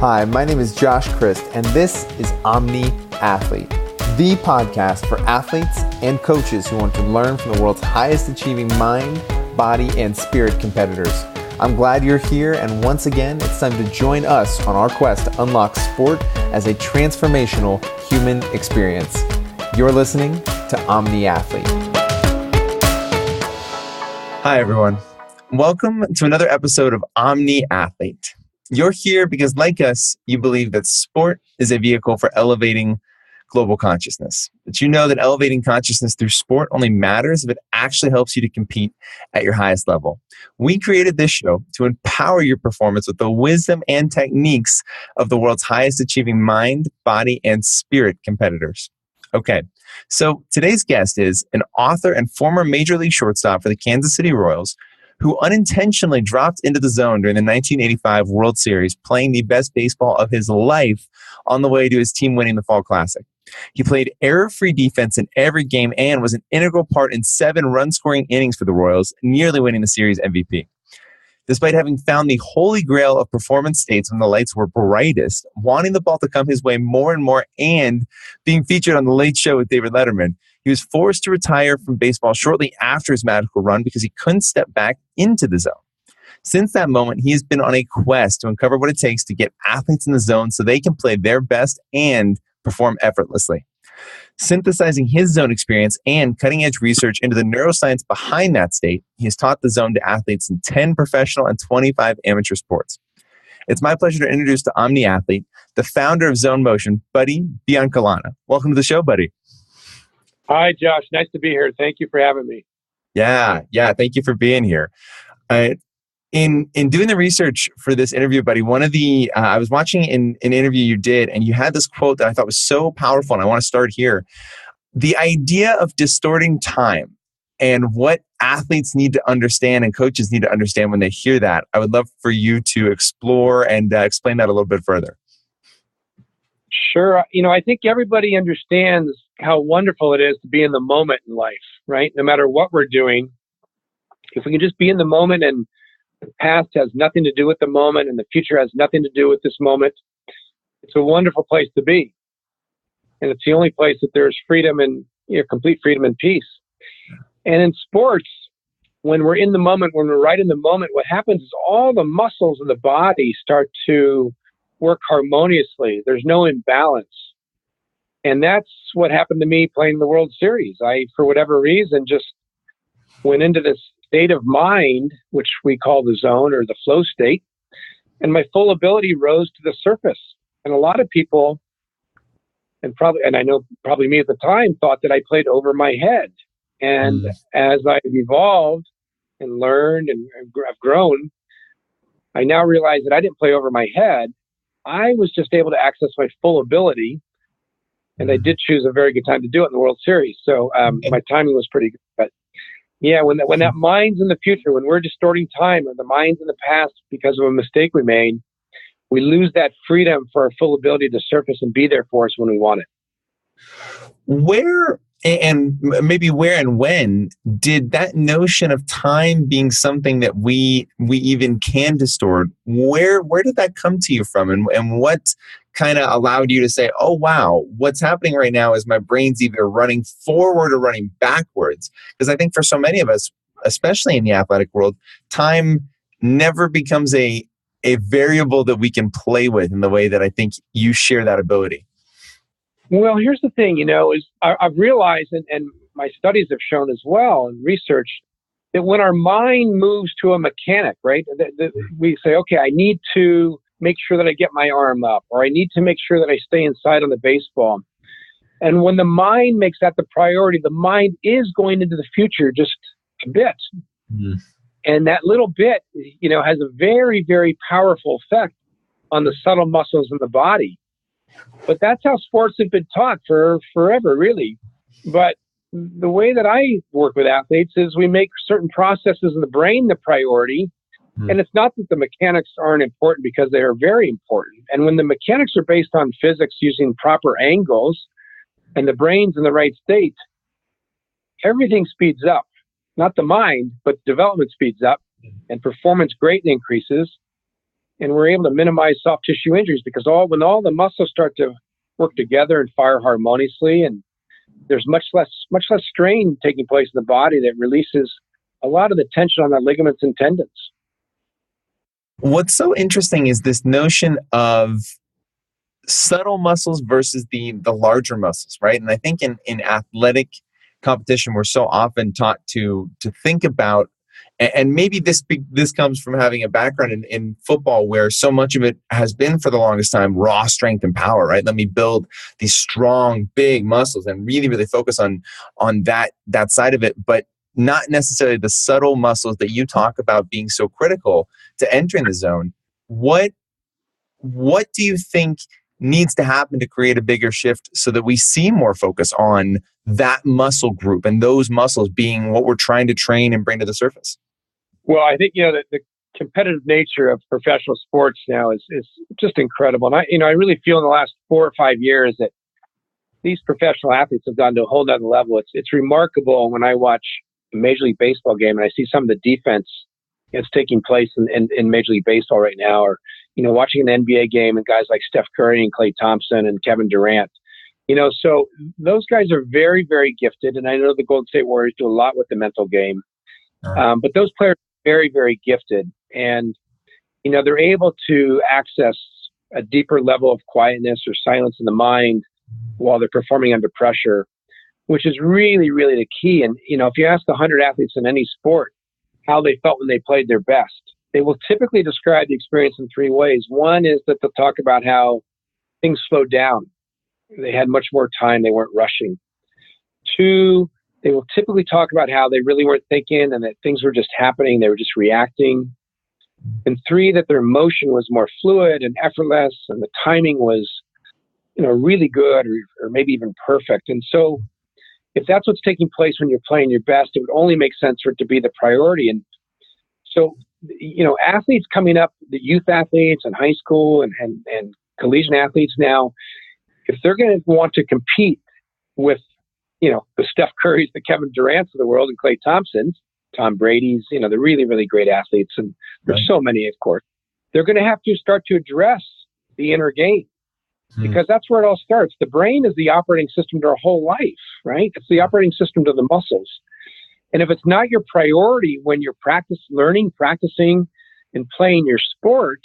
Hi, my name is Josh Christ, and this is Omni Athlete, the podcast for athletes and coaches who want to learn from the world's highest achieving mind, body, and spirit competitors. I'm glad you're here, and once again, it's time to join us on our quest to unlock sport as a transformational human experience. You're listening to Omni Athlete. Hi, everyone. Welcome to another episode of Omni Athlete. You're here because, like us, you believe that sport is a vehicle for elevating global consciousness. But you know that elevating consciousness through sport only matters if it actually helps you to compete at your highest level. We created this show to empower your performance with the wisdom and techniques of the world's highest achieving mind, body, and spirit competitors. Okay, so today's guest is an author and former Major League shortstop for the Kansas City Royals, who unintentionally dropped into the zone during the 1985 World Series, playing the best baseball of his life on the way to his team winning the Fall Classic. He played error-free defense in every game and was an integral part in 7 run-scoring innings for the Royals, nearly winning the series MVP. Despite having found the holy grail of performance states when the lights were brightest, wanting the ball to come his way more and more, and being featured on The Late Show with David Letterman, he was forced to retire from baseball shortly after his magical run because he couldn't step back into the zone. Since that moment, he has been on a quest to uncover what it takes to get athletes in the zone so they can play their best and perform effortlessly. Synthesizing his zone experience and cutting-edge research into the neuroscience behind that state, he has taught the zone to athletes in 10 professional and 25 amateur sports. It's my pleasure to introduce to Omni Athlete, the founder of Zone Motion, Buddy Biancalana. Welcome to the show, Buddy. Hi, Josh. Nice to be here. Thank you for having me. Yeah. Thank you for being here. In doing the research for this interview, Buddy, one of the I was watching an interview you did, and you had this quote that I thought was so powerful, and I want to start here. The idea of distorting time and what athletes need to understand and coaches need to understand when they hear that. I would love for you to explore and explain that a little bit further. Sure. I think everybody understands how wonderful it is to be in the moment in life, right? No matter what we're doing, if we can just be in the moment, and the past has nothing to do with the moment and the future has nothing to do with this moment, it's a wonderful place to be. And it's the only place that there's freedom and complete freedom and peace. And in sports, when we're in the moment, when we're right in the moment, what happens is all the muscles of the body start to work harmoniously. There's no imbalance. And that's what happened to me playing the World Series. I, for whatever reason, just went into this state of mind, which we call the zone or the flow state, and my full ability rose to the surface. And a lot of people, and I know probably me at the time, thought that I played over my head. And as I've evolved and learned and I've grown, I now realize that I didn't play over my head. I was just able to access my full ability, and I did choose a very good time to do it in the World Series. So my timing was pretty good. But yeah, when that mind's in the future, when we're distorting time, or the mind's in the past because of a mistake we made, we lose that freedom for our full ability to surface and be there for us when we want it. Where and when did that notion of time being something that we even can distort, where did that come to you from, and what kind of allowed you to say, oh wow, what's happening right now is my brain's either running forward or running backwards? Because I think for so many of us, especially in the athletic world, time never becomes a variable that we can play with in the way that I think you share that ability. Well, here's the thing, is I've realized, and my studies have shown as well, and research, that when our mind moves to a mechanic, right, we say, okay, I need to make sure that I get my arm up, or I need to make sure that I stay inside on the baseball. And when the mind makes that the priority, the mind is going into the future just a bit. Mm. And that little bit, has a very, very powerful effect on the subtle muscles in the body. But that's how sports have been taught for forever, really. But the way that I work with athletes is we make certain processes in the brain the priority. And it's not that the mechanics aren't important, because they are very important. And when the mechanics are based on physics using proper angles and the brain's in the right state, everything speeds up. Not the mind, but development speeds up and performance greatly increases. and we're able to minimize soft tissue injuries because when all the muscles start to work together and fire harmoniously, and there's much less strain taking place in the body that releases a lot of the tension on the ligaments and tendons. What's so interesting is this notion of subtle muscles versus the larger muscles, right? And I think in athletic competition, we're so often taught to think about, and maybe this comes from having a background in football where so much of it has been for the longest time raw strength and power, right? Let me build these strong, big muscles and really, really focus on that side of it, but not necessarily the subtle muscles that you talk about being so critical to entering the zone. What do you think needs to happen to create a bigger shift so that we see more focus on that muscle group and those muscles being what we're trying to train and bring to the surface? Well, I think, the competitive nature of professional sports now is just incredible. And I really feel in the last 4 or 5 years that these professional athletes have gone to a whole nother level. It's remarkable when I watch a Major League Baseball game and I see some of the defense that's taking place in Major League Baseball right now, or watching an NBA game and guys like Steph Curry and Klay Thompson and Kevin Durant. So those guys are very, very gifted. And I know the Golden State Warriors do a lot with the mental game. But those players are very, very gifted. And, they're able to access a deeper level of quietness or silence in the mind while they're performing under pressure, which is really, really the key. And, if you ask 100 athletes in any sport how they felt when they played their best, they will typically describe the experience in 3 ways. One is that they'll talk about how things slowed down. They had much more time. They weren't rushing. 2, they will typically talk about how they really weren't thinking and that things were just happening. They were just reacting. And 3, that their emotion was more fluid and effortless and the timing was, really good or maybe even perfect. And so if that's what's taking place when you're playing your best, it would only make sense for it to be the priority. And so, athletes coming up, the youth athletes and high school and collegiate athletes now, if they're going to want to compete with, the Steph Currys, the Kevin Durants of the world and Klay Thompsons, Tom Brady's, the really, really great athletes, and there's so many, of course, they're going to have to start to address the inner game because that's where it all starts. The brain is the operating system to our whole life, right? It's the operating system to the muscles. And if it's not your priority when you're practicing and playing your sport,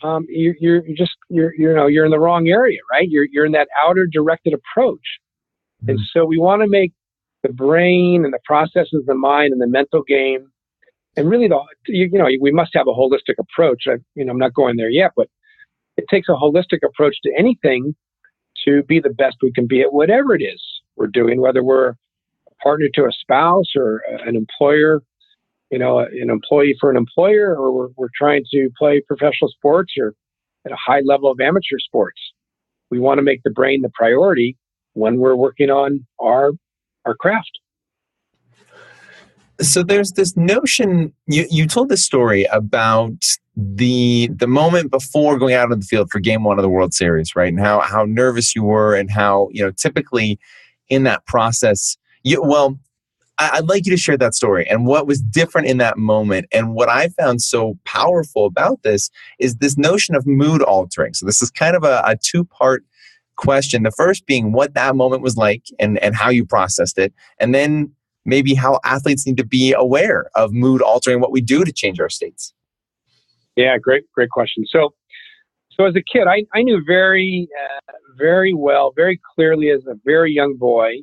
you're in the wrong area, right? You're in that outer directed approach. And so we want to make the brain and the processes of the mind and the mental game, and really we must have a holistic approach. I'm not going there yet, but it takes a holistic approach to anything to be the best we can be at whatever it is we're doing, whether we're a partner to a spouse or an employer, an employee for an employer, or we're trying to play professional sports or at a high level of amateur sports. We want to make the brain the priority when we're working on our craft. So there's this notion, you told this story about the moment before going out on the field for game 1 of the World Series, right? And how nervous you were and how, typically in that process, I'd like you to share that story and what was different in that moment. And what I found so powerful about this is this notion of mood altering. So this is kind of a 2-part question. The first being what that moment was like and how you processed it. And then maybe how athletes need to be aware of mood altering, what we do to change our states. Yeah, great question. So as a kid, I knew very, very well, very clearly as a very young boy,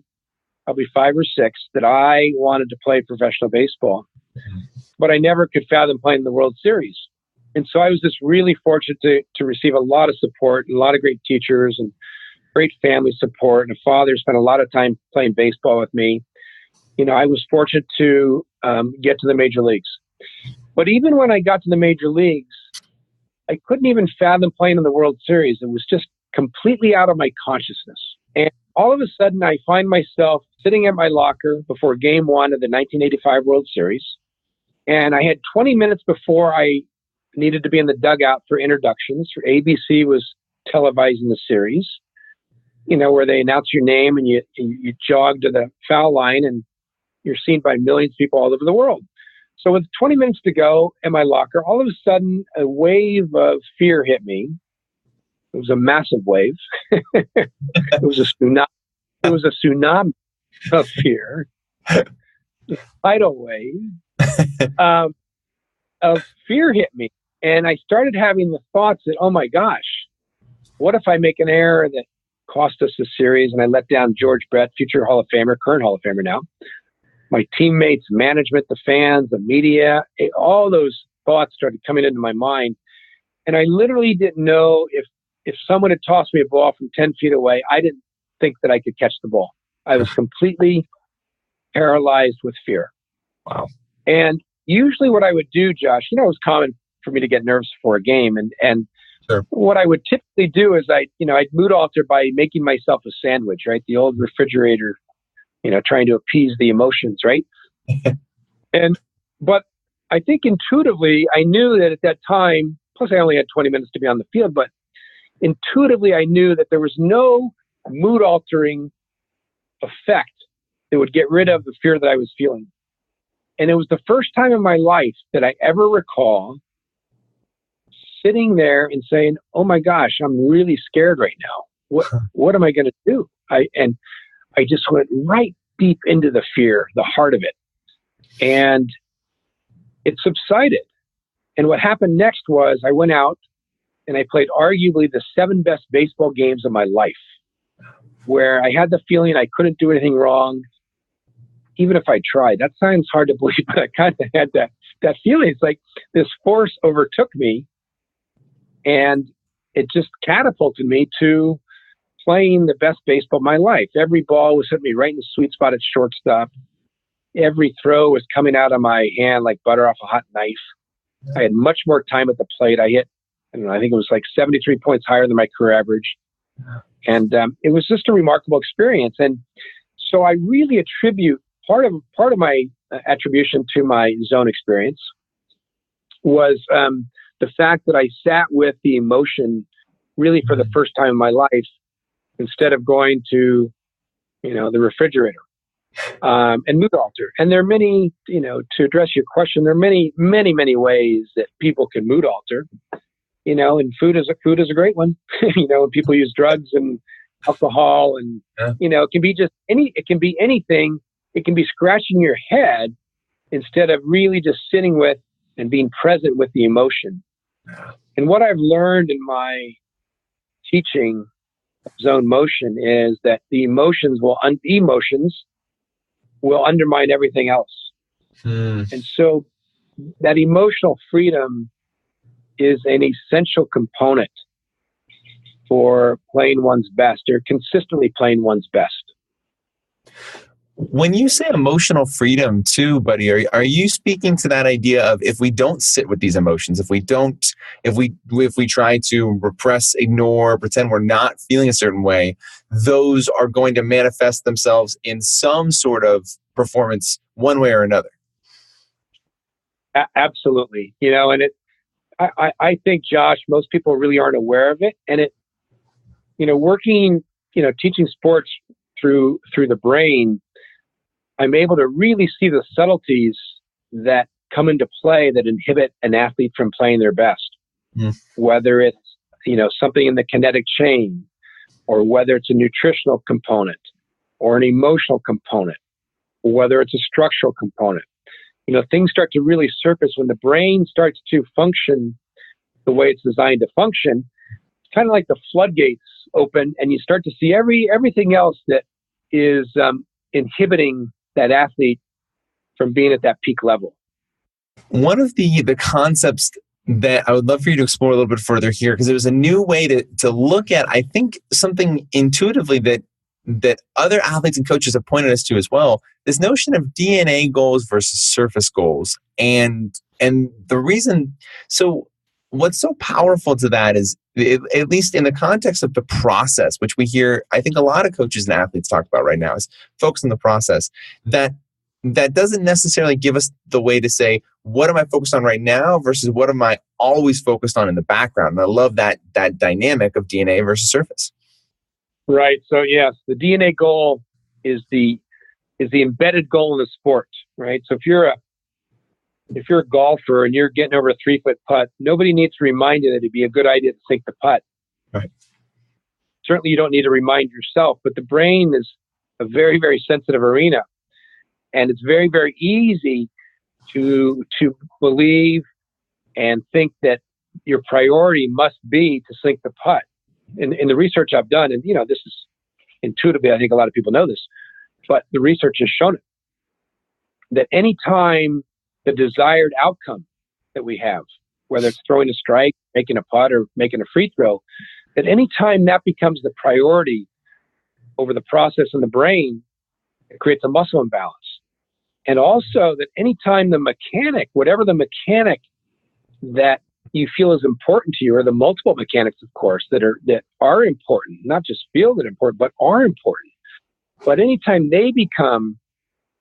probably 5 or 6, that I wanted to play professional baseball, but I never could fathom playing the World Series. And so I was just really fortunate to receive a lot of support and a lot of great teachers and great family support. And a father spent a lot of time playing baseball with me. I was fortunate to get to the major leagues. But even when I got to the major leagues, I couldn't even fathom playing in the World Series. It was just completely out of my consciousness. And all of a sudden, I find myself sitting at my locker before game 1 of the 1985 World Series. And I had 20 minutes before I needed to be in the dugout for introductions. ABC was televising the series, where they announce your name and you jog to the foul line and you're seen by millions of people all over the world. So with 20 minutes to go in my locker, all of a sudden a wave of fear hit me. It was a massive wave. It was a tsunami. It was a tsunami of fear, tidal wave of fear hit me. And I started having the thoughts that, oh my gosh, what if I make an error that cost us a series and I let down George Brett, future Hall of Famer, current Hall of Famer now, my teammates, management, the fans, the media, all those thoughts started coming into my mind. And I literally didn't know if someone had tossed me a ball from 10 feet away, I didn't think that I could catch the ball. I was completely paralyzed with fear. Wow. And usually what I would do, Josh, it was common for me to get nervous before a game. And Sure. What I would typically do is I'd mood alter by making myself a sandwich, right? The old refrigerator, trying to appease the emotions, right? But I think intuitively, I knew that at that time, plus I only had 20 minutes to be on the field, but intuitively, I knew that there was no mood altering effect that would get rid of the fear that I was feeling. And it was the first time in my life that I ever recall sitting there and saying, oh my gosh, I'm really scared right now. What am I going to do? I just went right deep into the fear, the heart of it. And it subsided. And what happened next was I went out and I played arguably the 7 best baseball games of my life, where I had the feeling I couldn't do anything wrong, even if I tried. That sounds hard to believe, but I kind of had that feeling. It's like this force overtook me, and it just catapulted me to playing the best baseball of my life. Every ball was hitting me right in the sweet spot at shortstop. Every throw was coming out of my hand like butter off a hot knife. I had much more time at the plate. I hit, I think it was like 73 points higher than my career average. And it was just a remarkable experience. And so I really attribute part of my attribution to my zone experience was the fact that I sat with the emotion really for the first time in my life, instead of going to, the refrigerator and mood alter. And there are many, to address your question, there are many, many, many ways that people can mood alter. And food is a great one. When people use drugs and alcohol, and it can be anything. It can be scratching your head instead of really just sitting with and being present with the emotion. And what I've learned in my teaching of zone motion is that the emotions will undermine everything else. And so that emotional freedom is an essential component for playing one's best, or consistently playing one's best. When you say emotional freedom too, buddy, are you speaking to that idea of if we don't sit with these emotions, if we try to repress, ignore, pretend we're not feeling a certain way, those are going to manifest themselves in some sort of performance one way or another? Absolutely. And I think, Josh, most people really aren't aware of it. And working, teaching sports through the brain, I'm able to really see the subtleties that come into play that inhibit an athlete from playing their best. Whether it's, something in the kinetic chain, or whether it's a nutritional component or an emotional component, or whether it's a structural component. Things start to really surface when the brain starts to function the way it's designed to function. It's kind of like the floodgates open, and you start to see everything else that is inhibiting that athlete from being at that peak level. One of the concepts that I would love for you to explore a little bit further here, because it was a new way to look at, I think, something intuitively that other athletes and coaches have pointed us to as well, this notion of DNA goals versus surface goals. And the reason, so what's so powerful to that is, at least in the context of the process, which we hear, I think a lot of coaches and athletes talk about right now, is focus on the process. That doesn't necessarily give us the way to say, what am I focused on right now versus what am I always focused on in the background? And I love that dynamic of DNA versus surface. Right. So yes, the DNA goal is the embedded goal in the sport, right? So if you're If you're a golfer and you're getting over a 3-foot putt, nobody needs to remind you that it'd be a good idea to sink the putt. Right. Certainly you don't need to remind yourself, but the brain is a very, very sensitive arena. And it's very, very easy to believe and think that your priority must be to sink the putt. In the research I've done, and this is intuitively, I think a lot of people know this, but the research has shown it, that anytime the desired outcome that we have, whether it's throwing a strike, making a putt, or making a free throw, that anytime that becomes the priority over the process in the brain, it creates a muscle imbalance. And also that anytime the mechanic, whatever the mechanic that you feel is important to you, or the multiple mechanics, of course, that are important, not just feel that important, but are important. But anytime they become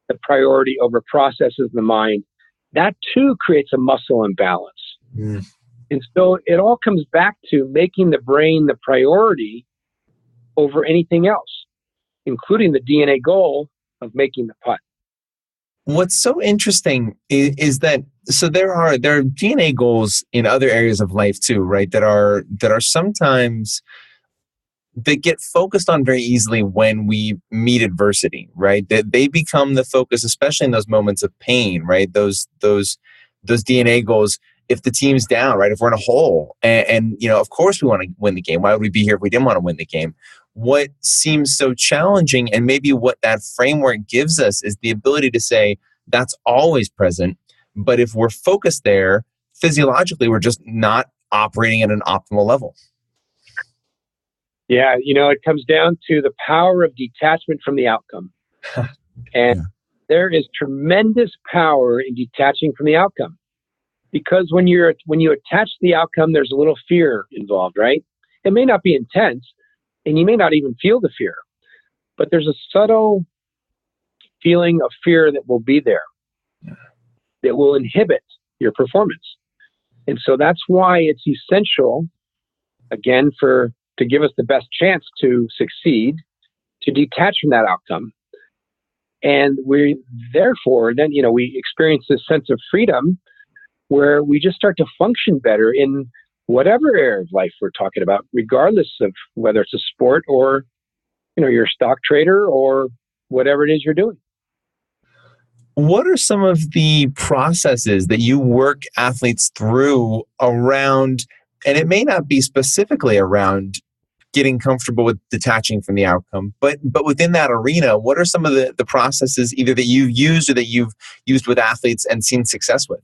the priority over processes in the mind, that too creates a muscle imbalance. Mm. And so it all comes back to making the brain the priority over anything else, including the DNA goal of making the putt. What's so interesting is that there are DNA goals in other areas of life too, right? That are sometimes that get focused on very easily when we meet adversity, right? That they become the focus, especially in those moments of pain, right? Those DNA goals. If the team's down, right? If we're in a hole, and of course we want to win the game. Why would we be here if we didn't want to win the game? What seems so challenging, and maybe what that framework gives us, is the ability to say that's always present. But if we're focused there, physiologically, we're just not operating at an optimal level. Yeah, it comes down to the power of detachment from the outcome. And there is tremendous power in detaching from the outcome. Because when you attach to the outcome, there's a little fear involved, right? It may not be intense, and you may not even feel the fear, but there's a subtle feeling of fear that will be there, that will inhibit your performance. And so that's why it's essential, again, to give us the best chance to succeed, to detach from that outcome. And we therefore then, we experience this sense of freedom where we just start to function better in whatever area of life we're talking about, regardless of whether it's a sport or, you're a stock trader or whatever it is you're doing. What are some of the processes that you work athletes through around, and it may not be specifically around getting comfortable with detaching from the outcome, but within that arena, what are some of the processes either that you've used or that you've used with athletes and seen success with?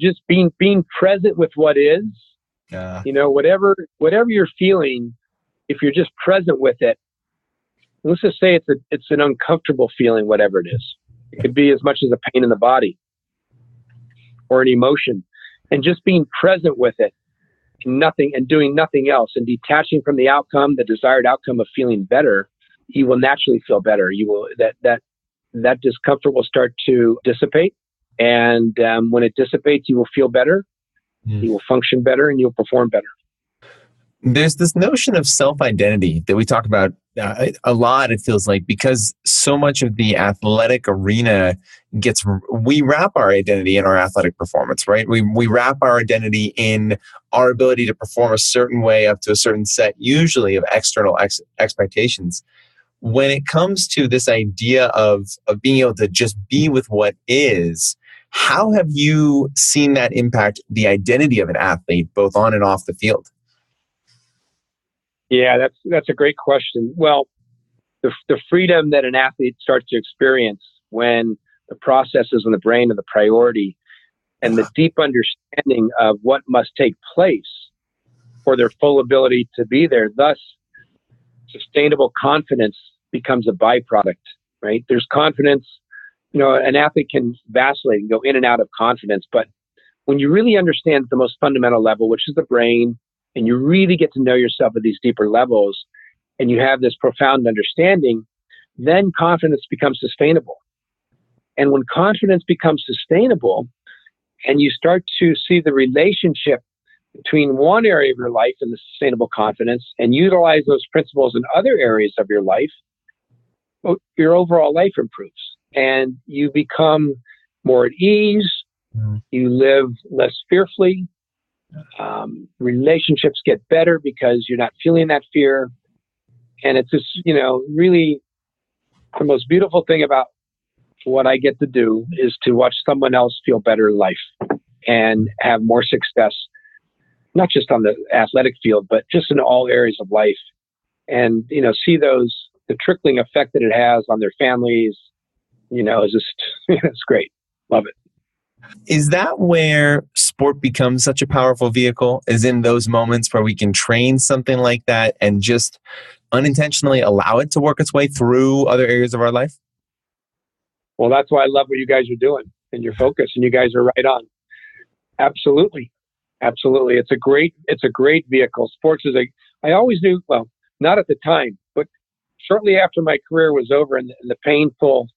Just being present with what is, whatever you're feeling, if you're just present with it, let's just say it's an uncomfortable feeling, whatever it is. It could be as much as a pain in the body or an emotion, and just being present with it, and doing nothing else, and detaching from the outcome, the desired outcome of feeling better, you will naturally feel better. You will that discomfort will start to dissipate. And when it dissipates, you will feel better, you will function better, and you'll perform better. There's this notion of self-identity that we talk about a lot, it feels like, because so much of the athletic arena we wrap our identity in our athletic performance, right? We wrap our identity in our ability to perform a certain way up to a certain set, usually of external expectations. When it comes to this idea of being able to just be with what is, how have you seen that impact the identity of an athlete, both on and off the field? Yeah, that's a great question. Well, the freedom that an athlete starts to experience when the processes in the brain are the priority, and the deep understanding of what must take place for their full ability to be there. Thus, sustainable confidence becomes a byproduct, right? There's confidence. An athlete can vacillate and go in and out of confidence, but when you really understand the most fundamental level, which is the brain, and you really get to know yourself at these deeper levels, and you have this profound understanding, then confidence becomes sustainable. And when confidence becomes sustainable, and you start to see the relationship between one area of your life and the sustainable confidence, and utilize those principles in other areas of your life, your overall life improves, and you become more at ease, You live less fearfully. Relationships get better because you're not feeling that fear. And it's just, really the most beautiful thing about what I get to do is to watch someone else feel better in life and have more success, not just on the athletic field, but just in all areas of life. And, see the trickling effect that it has on their families, is just, it's great. Love it. Is that where sport becomes such a powerful vehicle? Is in those moments where we can train something like that and just unintentionally allow it to work its way through other areas of our life? Well, that's why I love what you guys are doing and your focus, and you guys are right on. Absolutely. Absolutely. It's a great vehicle. Sports I always knew, well, not at the time, but shortly after my career was over and the painful,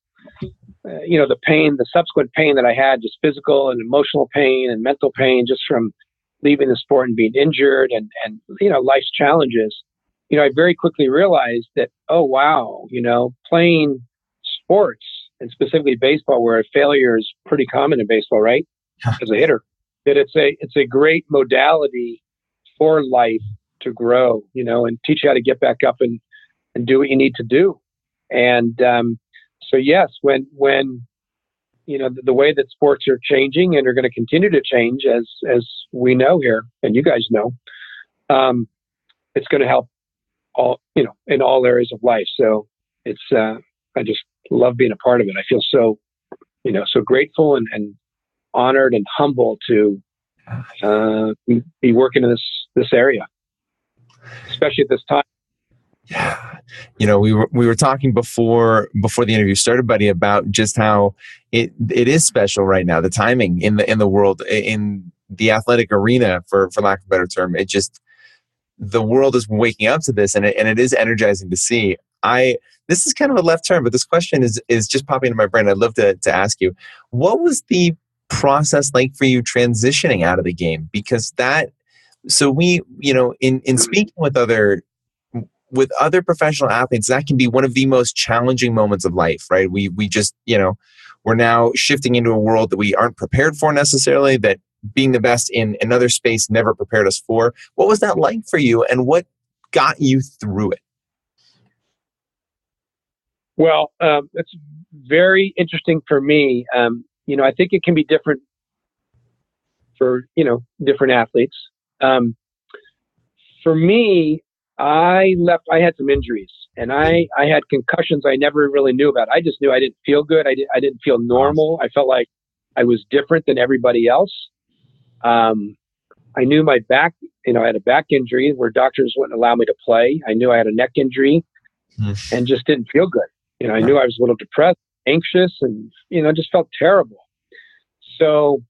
the subsequent pain that I had, just physical and emotional pain and mental pain, just from leaving the sport and being injured and life's challenges, I very quickly realized that, oh, wow, playing sports and specifically baseball, where failure is pretty common in baseball, right? As a hitter, that it's a great modality for life to grow, and teach you how to get back up and do what you need to do. And so yes, when the way that sports are changing and are going to continue to change, as we know here, and you guys know, it's going to help all in all areas of life. So it's I just love being a part of it. I feel so so grateful and honored and humble to be working in this area, especially at this time. Yeah. We were talking before the interview started, buddy, about just how it is special right now. The timing in the world, in the athletic arena, for lack of a better term, the world is waking up to this, and it is energizing to see. This is kind of a left turn, but this question is just popping into my brain. I'd love to ask you, what was the process like for you transitioning out of the game? Because so we, in speaking with other professional athletes, that can be one of the most challenging moments of life, right? We just, we're now shifting into a world that we aren't prepared for necessarily, that being the best in another space never prepared us for. What was that like for you, and what got you through it? Well, it's very interesting for me. I think it can be different for, different athletes. For me, I had some injuries, and I had concussions I never really knew about. I just knew I didn't feel good. I didn't feel normal. I felt like I was different than everybody else. I knew my back, I had a back injury where doctors wouldn't allow me to play. I knew I had a neck injury and just didn't feel good. I knew I was a little depressed, anxious, and, just felt terrible. So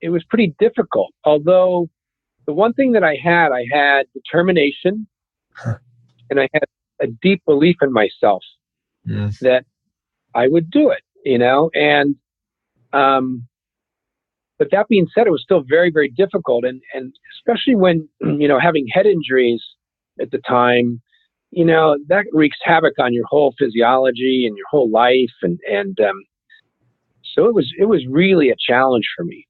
it was pretty difficult. Although the one thing that I had determination, and I had a deep belief in myself that I would do it, and, but that being said, it was still very, very difficult. And especially when, having head injuries at the time, that wreaks havoc on your whole physiology and your whole life. And so it was really a challenge for me.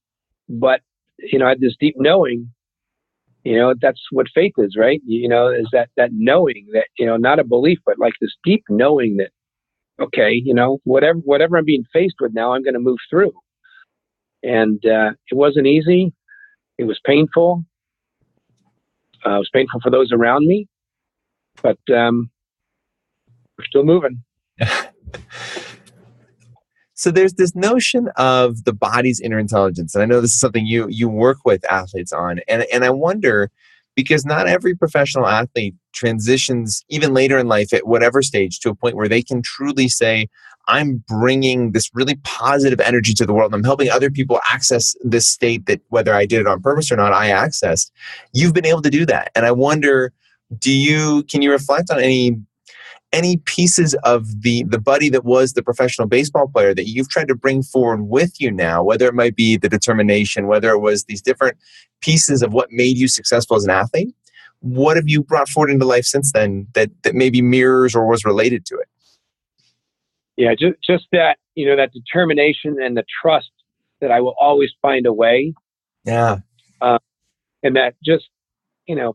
But, I had this deep knowing, that's what faith is, right? Is that knowing that, not a belief, but like this deep knowing that, okay, whatever I'm being faced with now, I'm going to move through. And it wasn't easy. It was painful. It was painful for those around me, but we're still moving. So there's this notion of the body's inner intelligence. And I know this is something you work with athletes on. And I wonder, because not every professional athlete transitions even later in life at whatever stage to a point where they can truly say, I'm bringing this really positive energy to the world. And I'm helping other people access this state that, whether I did it on purpose or not, I accessed. You've been able to do that. And I wonder, can you reflect on any pieces of the buddy that was the professional baseball player that you've tried to bring forward with you now, whether it might be the determination, whether it was these different pieces of what made you successful as an athlete? What have you brought forward into life since then that maybe mirrors or was related to it? Yeah, just that, that determination and the trust that I will always find a way. Yeah. And that just, you know,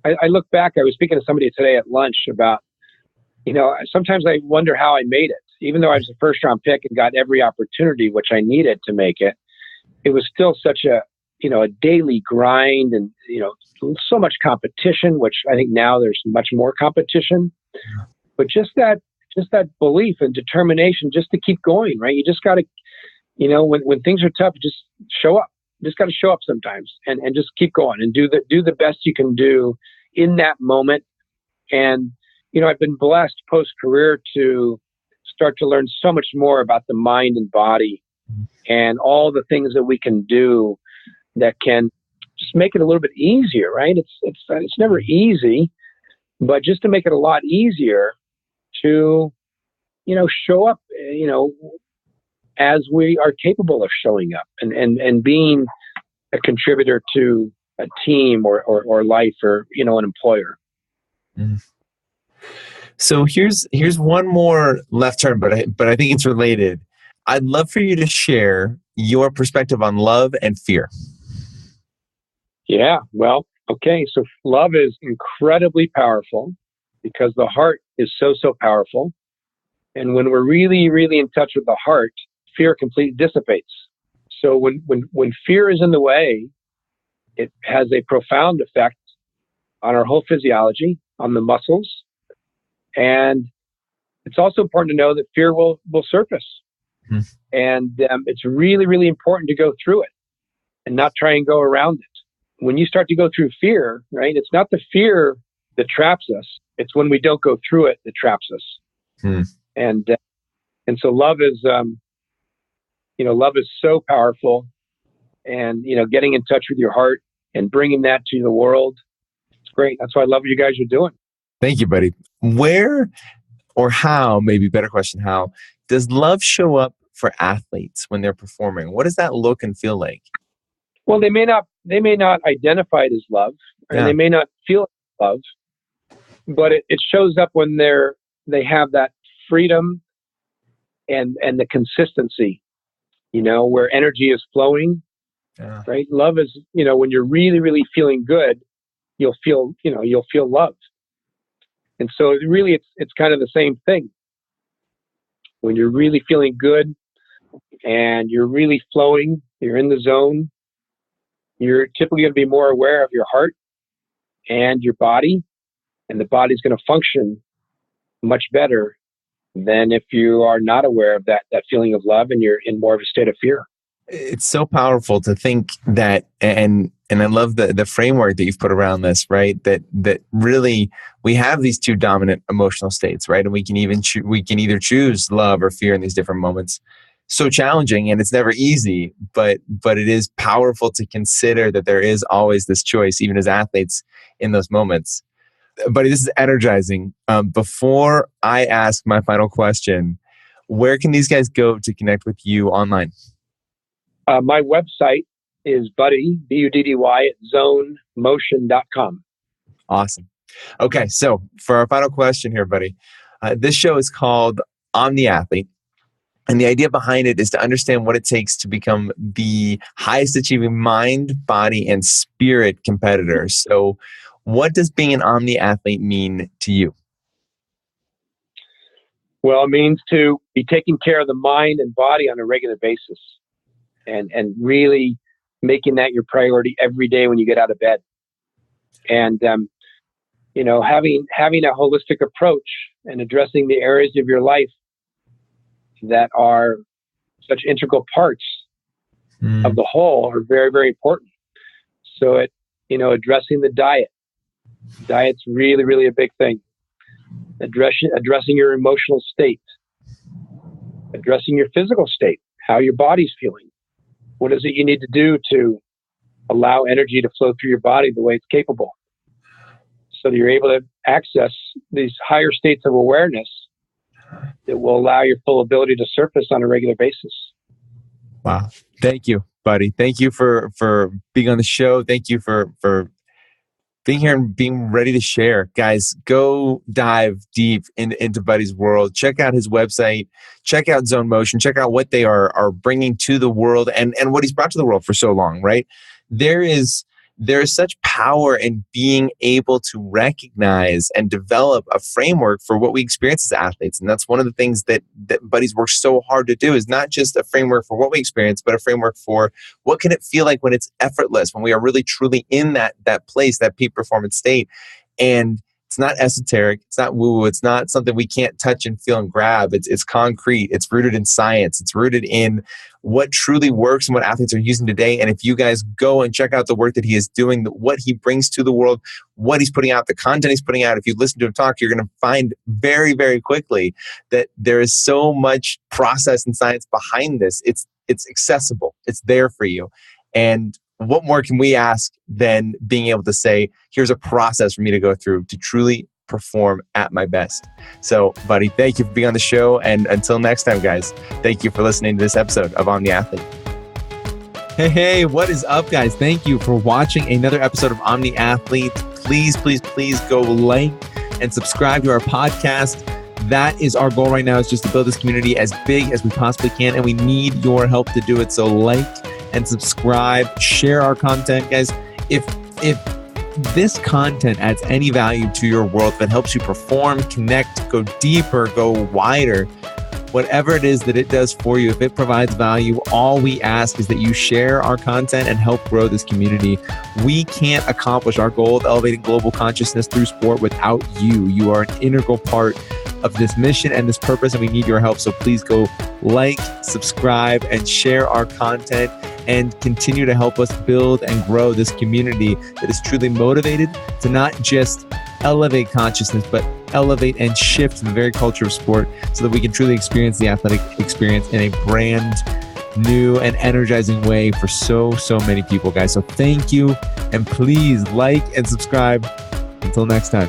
I look back, I was speaking to somebody today at lunch about, sometimes I wonder how I made it. Even though I was a first round pick and got every opportunity which I needed to make it, it was still such a daily grind, and, so much competition, which I think now there's much more competition, but just that belief and determination just to keep going, right? You just got to, when things are tough, just show up. You just got to show up sometimes and just keep going and do the best you can do in that moment. And, I've been blessed post-career to start to learn so much more about the mind and body and all the things that we can do that can just make it a little bit easier, right? It's never easy, but just to make it a lot easier to, show up, as we are capable of showing up and being a contributor to a team or life or, an employer. Mm. So here's one more left turn, but I think it's related. I'd love for you to share your perspective on love and fear. Yeah, well, okay. So love is incredibly powerful because the heart is so powerful. And when we're really, really in touch with the heart, fear completely dissipates. So when fear is in the way, it has a profound effect on our whole physiology, on the muscles. And it's also important to know that fear will surface. Hmm. And it's really, really important to go through it and not try and go around it. When you start to go through fear, right, it's not the fear that traps us. It's when we don't go through it that traps us. Hmm. And so love is, love is so powerful. And, getting in touch with your heart and bringing that to the world, it's great. That's why I love what you guys are doing. Thank you, buddy. Where or how, maybe better question, how does love show up for athletes when they're performing? What does that look and feel like? Well, they may not identify it as love, and they may not feel love, but it shows up when they have that freedom and the consistency, where energy is flowing, right? Love is, when you're really, really feeling good, you'll feel love. And so really it's kind of the same thing. When you're really feeling good and you're really flowing, you're in the zone, you're typically going to be more aware of your heart and your body, and the body's going to function much better than if you are not aware of that feeling of love and you're in more of a state of fear. It's so powerful to think that, and I love the framework that you've put around this, right? That really we have these two dominant emotional states, right? And we can either choose love or fear in these different moments. So challenging, and it's never easy, but it is powerful to consider that there is always this choice, even as athletes, in those moments. Buddy, this is energizing. Before I ask my final question, where can these guys go to connect with you online? My website is Buddy, Buddy, at zonemotion.com. Awesome. Okay, so for our final question here, buddy, this show is called Omni Athlete. And the idea behind it is to understand what it takes to become the highest achieving mind, body, and spirit competitor. So what does being an Omni Athlete mean to you? Well, it means to be taking care of the mind and body on a regular basis and really making that your priority every day when you get out of bed. And, having a holistic approach and addressing the areas of your life that are such integral parts of the whole are very, very important. So addressing the diet. Diet's really, really a big thing. Addressing your emotional state. Addressing your physical state, how your body's feeling. What is it you need to do to allow energy to flow through your body the way it's capable, so that you're able to access these higher states of awareness that will allow your full ability to surface on a regular basis. Wow. Thank you, buddy. Thank you for being on the show. Thank you for being here and being ready to share. Guys, go dive deep into Buddy's world. Check out his website. Check out Zone Motion. Check out what they are bringing to the world and what he's brought to the world for so long, right? There is such power in being able to recognize and develop a framework for what we experience as athletes. And that's one of the things that Buddy's worked so hard to do, is not just a framework for what we experience, but a framework for what can it feel like when it's effortless, when we are really truly in that place, that peak performance state. And it's not esoteric. It's not woo-woo. It's not something we can't touch and feel and grab. It's concrete. It's rooted in science. It's rooted in what truly works and what athletes are using today. And if you guys go and check out the work that he is doing, what he brings to the world, what he's putting out, the content he's putting out, if you listen to him talk, you're going to find very, very quickly that there is so much process and science behind this. It's accessible. It's there for you. And what more can we ask than being able to say, here's a process for me to go through to truly perform at my best. So, Buddy, thank you for being on the show. And until next time, guys, thank you for listening to this episode of Omni Athlete. Hey, what is up, guys? Thank you for watching another episode of Omni Athlete. Please, please, please go like and subscribe to our podcast. That is our goal right now, is just to build this community as big as we possibly can. And we need your help to do it. So like and subscribe, share our content, guys. If this content adds any value to your world, that helps you perform, connect, go deeper, go wider, whatever it is that it does for you, if it provides value, all we ask is that you share our content and help grow this community. We can't accomplish our goal of elevating global consciousness through sport without you. You are an integral part of this mission and this purpose, and we need your help. So please go like, subscribe, and share our content, and continue to help us build and grow this community that is truly motivated to not just elevate consciousness, but elevate and shift the very culture of sport so that we can truly experience the athletic experience in a brand new and energizing way for so many people, guys. So thank you, and please like and subscribe. Until next time.